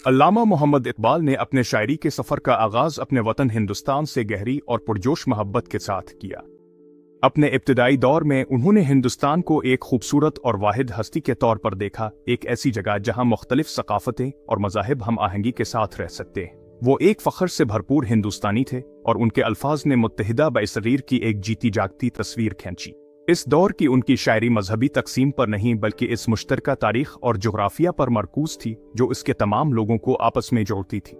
علامہ محمد اقبال نے اپنے شاعری کے سفر کا آغاز اپنے وطن ہندوستان سے گہری اور پرجوش محبت کے ساتھ کیا۔ اپنے ابتدائی دور میں انہوں نے ہندوستان کو ایک خوبصورت اور واحد ہستی کے طور پر دیکھا، ایک ایسی جگہ جہاں مختلف ثقافتیں اور مذاہب ہم آہنگی کے ساتھ رہ سکتے ہیں۔ وہ ایک فخر سے بھرپور ہندوستانی تھے اور ان کے الفاظ نے متحدہ بصغیر کی ایک جیتی جاگتی تصویر کھینچی۔ اس دور کی ان کی شاعری مذہبی تقسیم پر نہیں بلکہ اس مشترکہ تاریخ اور جغرافیہ پر مرکوز تھی جو اس کے تمام لوگوں کو آپس میں جوڑتی تھی۔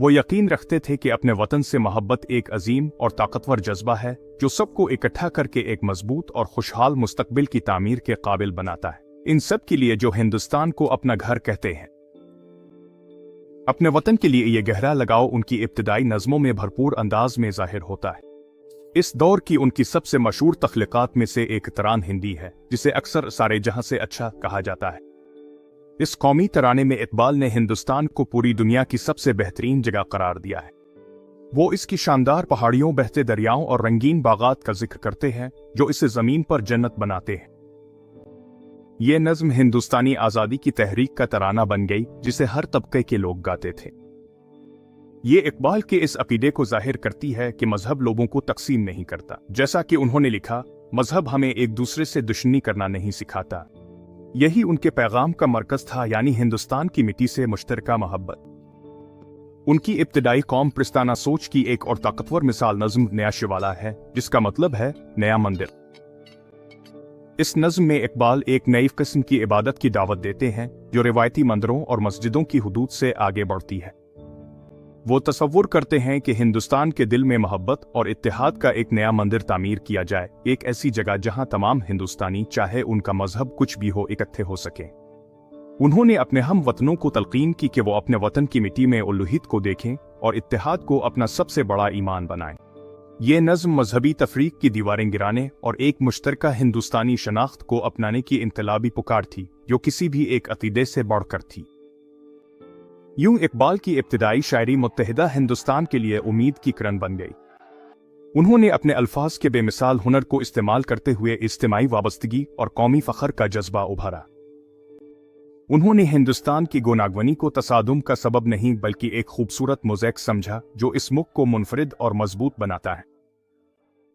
وہ یقین رکھتے تھے کہ اپنے وطن سے محبت ایک عظیم اور طاقتور جذبہ ہے جو سب کو اکٹھا کر کے ایک مضبوط اور خوشحال مستقبل کی تعمیر کے قابل بناتا ہے۔ ان سب کے لیے جو ہندوستان کو اپنا گھر کہتے ہیں، اپنے وطن کے لیے یہ گہرا لگاؤ ان کی ابتدائی نظموں میں بھرپور انداز میں ظاہر ہوتا ہے۔ اس دور کی ان کی سب سے مشہور تخلیقات میں سے ایک تران ہندی ہے جسے اکثر سارے جہاں سے اچھا کہا جاتا ہے۔ اس قومی ترانے میں اقبال نے ہندوستان کو پوری دنیا کی سب سے بہترین جگہ قرار دیا ہے۔ وہ اس کی شاندار پہاڑیوں، بہتے دریاؤں اور رنگین باغات کا ذکر کرتے ہیں جو اسے زمین پر جنت بناتے ہیں۔ یہ نظم ہندوستانی آزادی کی تحریک کا ترانہ بن گئی جسے ہر طبقے کے لوگ گاتے تھے۔ یہ اقبال کے اس عقیدے کو ظاہر کرتی ہے کہ مذہب لوگوں کو تقسیم نہیں کرتا۔ جیسا کہ انہوں نے لکھا، مذہب ہمیں ایک دوسرے سے دشمنی کرنا نہیں سکھاتا۔ یہی ان کے پیغام کا مرکز تھا، یعنی ہندوستان کی مٹی سے مشترکہ محبت۔ ان کی ابتدائی قوم پرستانہ سوچ کی ایک اور طاقتور مثال نظم نیا شیوالا ہے، جس کا مطلب ہے نیا مندر۔ اس نظم میں اقبال ایک نئی قسم کی عبادت کی دعوت دیتے ہیں جو روایتی مندروں اور مسجدوں کی حدود سے آگے بڑھتی ہے۔ وہ تصور کرتے ہیں کہ ہندوستان کے دل میں محبت اور اتحاد کا ایک نیا مندر تعمیر کیا جائے، ایک ایسی جگہ جہاں تمام ہندوستانی، چاہے ان کا مذہب کچھ بھی ہو، اکٹھے ہو سکیں۔ انہوں نے اپنے ہم وطنوں کو تلقین کی کہ وہ اپنے وطن کی مٹی میں الوہیت کو دیکھیں اور اتحاد کو اپنا سب سے بڑا ایمان بنائیں۔ یہ نظم مذہبی تفریق کی دیواریں گرانے اور ایک مشترکہ ہندوستانی شناخت کو اپنانے کی انقلابی پکار تھی جو کسی بھی ایک عقیدے سے بڑھ کر تھی۔ یوں اقبال کی ابتدائی شاعری متحدہ ہندوستان کے لیے امید کی کرن بن گئی۔ انہوں نے اپنے الفاظ کے بے مثال ہنر کو استعمال کرتے ہوئے اجتماعی وابستگی اور قومی فخر کا جذبہ ابھارا۔ انہوں نے ہندوستان کی گوناگونی کو تصادم کا سبب نہیں بلکہ ایک خوبصورت موزیک سمجھا جو اس ملک کو منفرد اور مضبوط بناتا ہے۔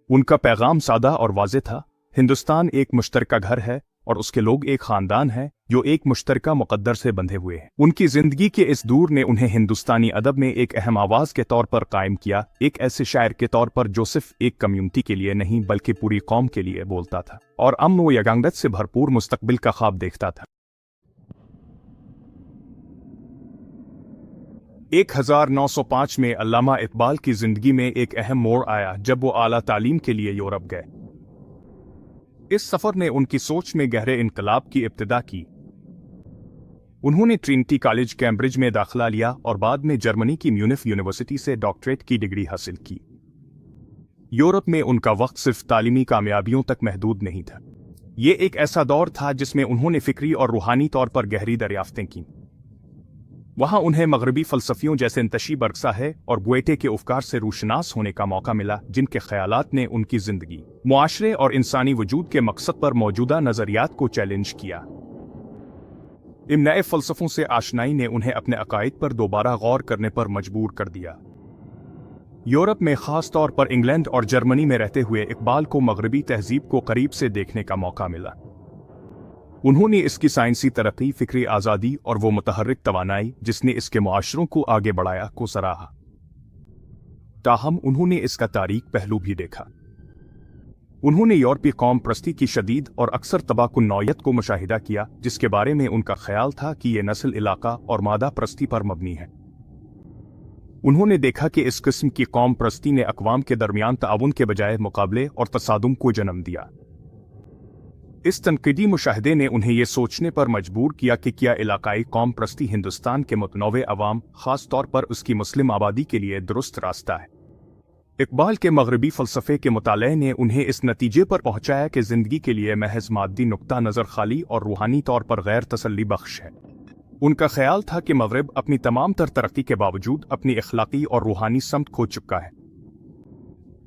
ان کا پیغام سادہ اور واضح تھا، ہندوستان ایک مشترکہ گھر ہے اور اس کے لوگ ایک خاندان ہیں جو ایک مشترکہ مقدر سے بندھے ہوئے ہیں۔ ان کی زندگی کے اس دور نے انہیں ہندوستانی ادب میں ایک اہم آواز کے طور پر قائم کیا، ایک ایسے شاعر کے طور پر جو صرف ایک کمیونٹی کے لیے نہیں بلکہ پوری قوم کے لیے بولتا تھا اور امن و یگانگت سے بھرپور مستقبل کا خواب دیکھتا تھا۔ 1905 میں علامہ اقبال کی زندگی میں ایک اہم موڑ آیا جب وہ اعلیٰ تعلیم کے لیے یورپ گئے۔ اس سفر نے ان کی سوچ میں گہرے انقلاب کی ابتدا کی۔ انہوں نے ٹرینٹی کالج کیمبرج میں داخلہ لیا اور بعد میں جرمنی کی میونخ یونیورسٹی سے ڈاکٹریٹ کی ڈگری حاصل کی۔ یورپ میں ان کا وقت صرف تعلیمی کامیابیوں تک محدود نہیں تھا۔ یہ ایک ایسا دور تھا جس میں انہوں نے فکری اور روحانی طور پر گہری دریافتیں کیں۔ وہاں انہیں مغربی فلسفیوں جیسے انتشی برگساہے اور گویٹے کے افکار سے روشناس ہونے کا موقع ملا جن کے خیالات نے ان کی زندگی، معاشرے اور انسانی وجود کے مقصد پر موجودہ نظریات کو چیلنج کیا۔ ان نئے فلسفوں سے آشنائی نے انہیں اپنے عقائد پر دوبارہ غور کرنے پر مجبور کر دیا۔ یورپ میں خاص طور پر انگلینڈ اور جرمنی میں رہتے ہوئے اقبال کو مغربی تہذیب کو قریب سے دیکھنے کا موقع ملا۔ انہوں نے اس کی سائنسی ترقی، فکری آزادی اور وہ متحرک توانائی جس نے اس کے معاشروں کو آگے بڑھایا کو سراہا۔ تاہم انہوں نے اس کا تاریک پہلو بھی دیکھا۔ انہوں نے یورپی قوم پرستی کی شدید اور اکثر تباہ کن نوعیت کو مشاہدہ کیا جس کے بارے میں ان کا خیال تھا کہ یہ نسل، علاقہ اور مادہ پرستی پر مبنی ہے۔ انہوں نے دیکھا کہ اس قسم کی قوم پرستی نے اقوام کے درمیان تعاون کے بجائے مقابلے اور تصادم کو جنم دیا۔ اس تنقیدی مشاہدے نے انہیں یہ سوچنے پر مجبور کیا کہ کیا علاقائی قوم پرستی ہندوستان کے متنوع عوام، خاص طور پر اس کی مسلم آبادی کے لیے درست راستہ ہے۔ اقبال کے مغربی فلسفے کے مطالعے نے انہیں اس نتیجے پر پہنچایا کہ زندگی کے لیے محض مادی نقطہ نظر خالی اور روحانی طور پر غیر تسلی بخش ہے۔ ان کا خیال تھا کہ مغرب اپنی تمام تر ترقی کے باوجود اپنی اخلاقی اور روحانی سمت کھو چکا ہے۔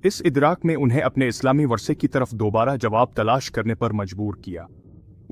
اس ادراک میں انہیں اپنے اسلامی ورثے کی طرف دوبارہ جواب تلاش کرنے پر مجبور کیا۔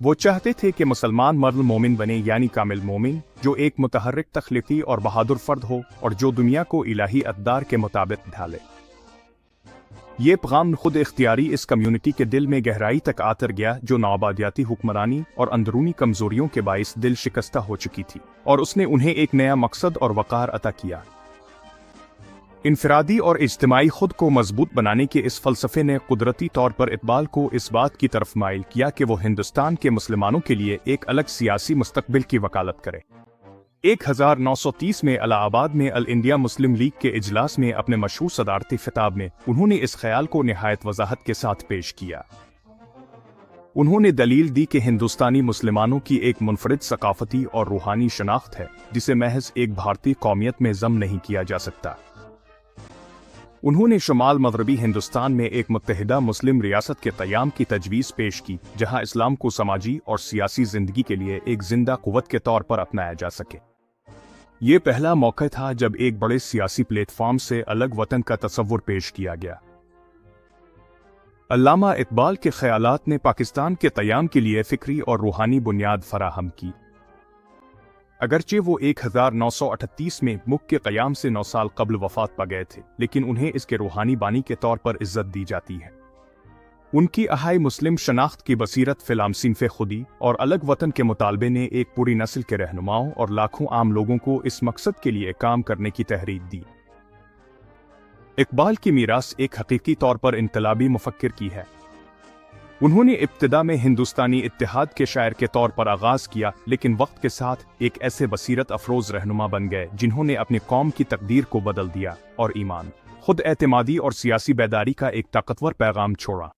وہ چاہتے تھے کہ مسلمان مرد مومن بنے، یعنی کامل مومن، جو ایک متحرک، تخلیقی اور بہادر فرد ہو اور جو دنیا کو الہی اقدار کے مطابق ڈھالے۔ یہ پیغام خود اختیاری اس کمیونٹی کے دل میں گہرائی تک آتر گیا، جو نوآبادیاتی حکمرانی اور اندرونی کمزوریوں کے باعث دل شکستہ ہو چکی تھی، اور اس نے انہیں ایک نیا مقصد اور وقار عطا کیا۔ انفرادی اور اجتماعی خود کو مضبوط بنانے کے اس فلسفے نے قدرتی طور پر اقبال کو اس بات کی طرف مائل کیا کہ وہ ہندوستان کے مسلمانوں کے لیے ایک الگ سیاسی مستقبل کی وکالت کرے۔ 1930 میں الہ آباد میں آل انڈیا مسلم لیگ کے اجلاس میں اپنے مشہور صدارتی خطاب میں انہوں نے اس خیال کو نہایت وضاحت کے ساتھ پیش کیا۔ انہوں نے دلیل دی کہ ہندوستانی مسلمانوں کی ایک منفرد ثقافتی اور روحانی شناخت ہے جسے محض ایک بھارتی قومیت میں ضم نہیں کیا جا سکتا۔ انہوں نے شمال مغربی ہندوستان میں ایک متحدہ مسلم ریاست کے قیام کی تجویز پیش کی، جہاں اسلام کو سماجی اور سیاسی زندگی کے لیے ایک زندہ قوت کے طور پر اپنایا جا سکے۔ یہ پہلا موقع تھا جب ایک بڑے سیاسی پلیٹ فارم سے الگ وطن کا تصور پیش کیا گیا۔ علامہ اقبال کے خیالات نے پاکستان کے قیام کے لیے فکری اور روحانی بنیاد فراہم کی۔ اگرچہ وہ 1938 میں ملک کے قیام سے 9 سال قبل وفات پا گئے تھے، لیکن انہیں اس کے روحانی بانی کے طور پر عزت دی جاتی ہے۔ ان کی اہائی مسلم شناخت کی بصیرت، فلام صنف خودی اور الگ وطن کے مطالبے نے ایک پوری نسل کے رہنماؤں اور لاکھوں عام لوگوں کو اس مقصد کے لیے کام کرنے کی تحریک دی۔ اقبال کی میراث ایک حقیقی طور پر انقلابی مفکر کی ہے۔ انہوں نے ابتدا میں ہندوستانی اتحاد کے شاعر کے طور پر آغاز کیا، لیکن وقت کے ساتھ ایک ایسے بصیرت افروز رہنما بن گئے جنہوں نے اپنی قوم کی تقدیر کو بدل دیا اور ایمان، خود اعتمادی اور سیاسی بیداری کا ایک طاقتور پیغام چھوڑا۔